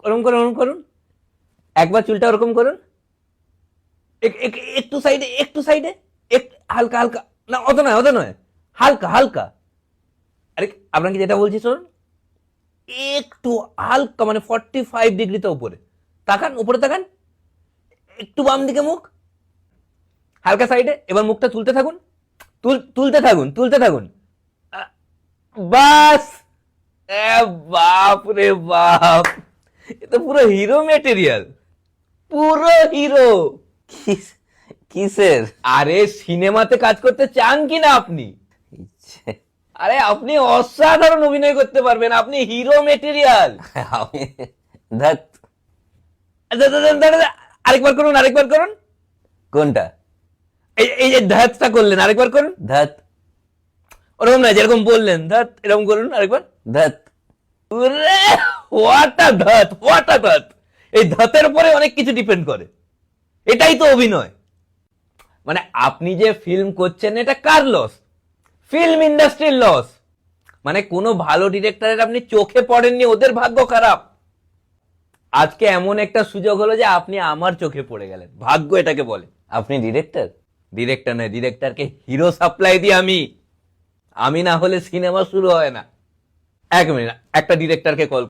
ওরকম করুন, ওরকম করুন, একবার চুলটা ওরকম করুন, একটু সাইডে, একটু সাইডে, হালকা হালকা, না অত নয়, অত নয়, হালকা হালকা। আরে আপনাকে যেটা বলছি শুনুন, একটু হালকা, মানে 45 ডিগ্রিতে উপরে তাকান, উপরে তাকান, একটু বাম দিকে মুখ, হালকা সাইডে। এবার মুখটা তুলতে থাকুন, তুলতে থাকুন, তুলতে থাকুন, বাস। বাপ রে বাপ, এ তো পুরো হিরো মেটেরিয়াল, পুরো হিরো। কিসের? আরে সিনেমাতে কাজ করতে চান কি না আপনি? ইচ্ছে। আরে আপনি অসাধারণ অভিনয় করতে পারবেন, আপনি হিরো মেটেরিয়াল। আমি ধ্যাৎ, আরেকবার করুন, আরেকবার করুন, কোনটা? এই যে ধাতটা করলেন, আরেকবার করুন, ধ্যাৎ ওরকম না, যেরকম বললেন ধাত, এরকম করুন আরেকবার। ধ্যাৎ। হোয়াট আ ধাত, হোয়াট আ ধাত। এই ধাতের উপরে অনেক কিছু ডিপেন্ড করে, এটাই তো অভিনয়। মানে আপনি যে ফিল্ম করছেন, এটা কার লস? ফিল্ম ইন্ডাস্ট্রির লস। মানে কোনো ভালো ডিরেক্টরের আপনি চোখে পড়েননি, ওদের ভাগ্য খারাপ। আজকে এমন একটা সুযোগ হলো যে আপনি আমার চোখে পড়ে গেলেন, ভাগ্য এটাকে বলে। আপনি ডিরেক্টর? ডিরেক্টর নয়, ডিরেক্টরকে হিরো সাপ্লাই দিই আমি না হলে সিনেমা শুরু হয় না। 1 মিনিট, একটা ডিরেক্টরকে কল